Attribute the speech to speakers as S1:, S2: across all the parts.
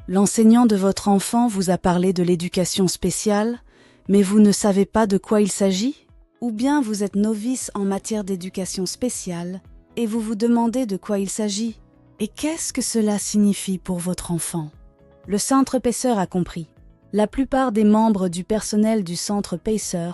S1: L'enseignant de votre enfant vous a parlé de l'éducation spéciale, mais vous ne savez pas de quoi il s'agit? Ou bien vous êtes novice en matière d'éducation spéciale et vous vous demandez de quoi il s'agit? Et qu'est-ce que cela signifie pour votre enfant? Le Centre Pacer a compris. La plupart des membres du personnel du Centre Pacer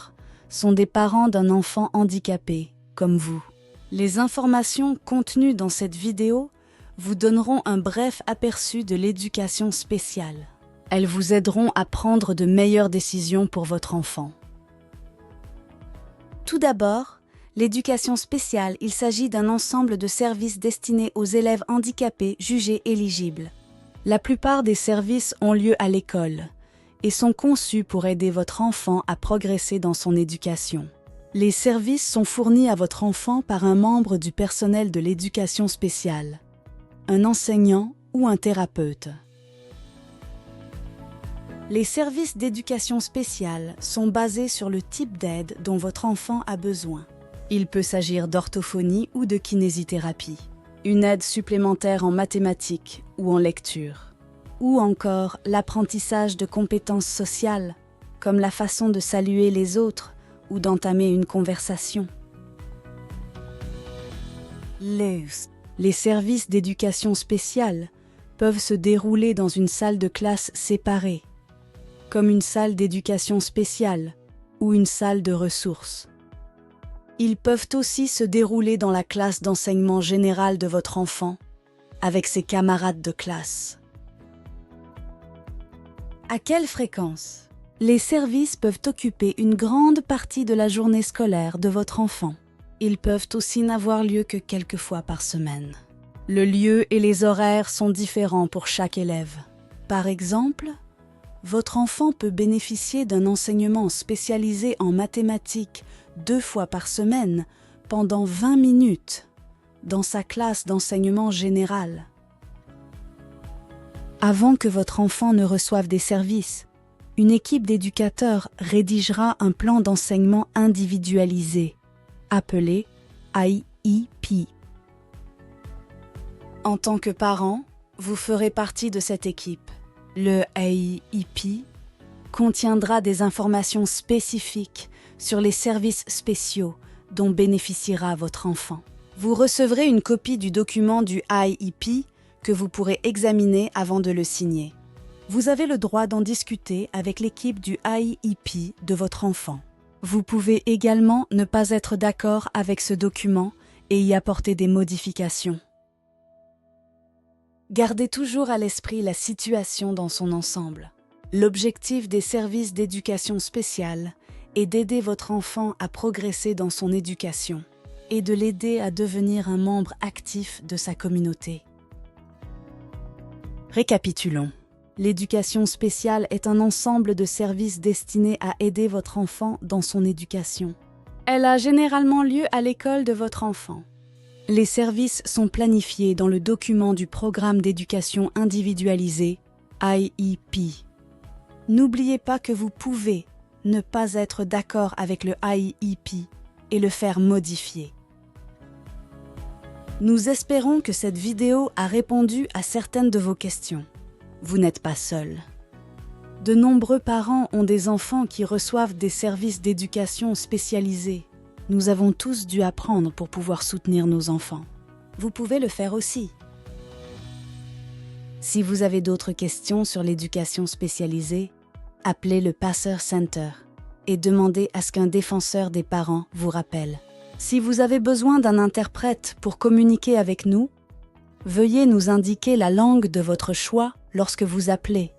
S1: sont des parents d'un enfant handicapé, comme vous. Les informations contenues dans cette vidéo vous donneront un bref aperçu de l'éducation spéciale. Elles vous aideront à prendre de meilleures décisions pour votre enfant. Tout d'abord, l'éducation spéciale, il s'agit d'un ensemble de services destinés aux élèves handicapés jugés éligibles. La plupart des services ont lieu à l'école et sont conçus pour aider votre enfant à progresser dans son éducation. Les services sont fournis à votre enfant par un membre du personnel de l'éducation spéciale, un enseignant ou un thérapeute. Les services d'éducation spéciale sont basés sur le type d'aide dont votre enfant a besoin. Il peut s'agir d'orthophonie ou de kinésithérapie, une aide supplémentaire en mathématiques ou en lecture, ou encore l'apprentissage de compétences sociales, comme la façon de saluer les autres ou d'entamer une conversation. Les services d'éducation spéciale peuvent se dérouler dans une salle de classe séparée, comme une salle d'éducation spéciale ou une salle de ressources. Ils peuvent aussi se dérouler dans la classe d'enseignement général de votre enfant, avec ses camarades de classe. À quelle fréquence? Les services peuvent occuper une grande partie de la journée scolaire de votre enfant. Ils peuvent aussi n'avoir lieu que quelques fois par semaine. Le lieu et les horaires sont différents pour chaque élève. Par exemple, votre enfant peut bénéficier d'un enseignement spécialisé en mathématiques 2 fois par semaine pendant 20 minutes dans sa classe d'enseignement général. Avant que votre enfant ne reçoive des services, une équipe d'éducateurs rédigera un plan d'enseignement individualisé, appelé IEP. En tant que parent, vous ferez partie de cette équipe. Le IEP contiendra des informations spécifiques sur les services spéciaux dont bénéficiera votre enfant. Vous recevrez une copie du document du IEP que vous pourrez examiner avant de le signer. Vous avez le droit d'en discuter avec l'équipe du IEP de votre enfant. Vous pouvez également ne pas être d'accord avec ce document et y apporter des modifications. Gardez toujours à l'esprit la situation dans son ensemble. L'objectif des services d'éducation spéciale est d'aider votre enfant à progresser dans son éducation et de l'aider à devenir un membre actif de sa communauté. Récapitulons. L'éducation spéciale est un ensemble de services destinés à aider votre enfant dans son éducation. Elle a généralement lieu à l'école de votre enfant. Les services sont planifiés dans le document du programme d'éducation individualisé, IEP. N'oubliez pas que vous pouvez ne pas être d'accord avec le IEP et le faire modifier. Nous espérons que cette vidéo a répondu à certaines de vos questions. Vous n'êtes pas seul. De nombreux parents ont des enfants qui reçoivent des services d'éducation spécialisés. Nous avons tous dû apprendre pour pouvoir soutenir nos enfants. Vous pouvez le faire aussi. Si vous avez d'autres questions sur l'éducation spécialisée, appelez le Pacer Center et demandez à ce qu'un défenseur des parents vous rappelle. Si vous avez besoin d'un interprète pour communiquer avec nous, veuillez nous indiquer la langue de votre choix lorsque vous appelez.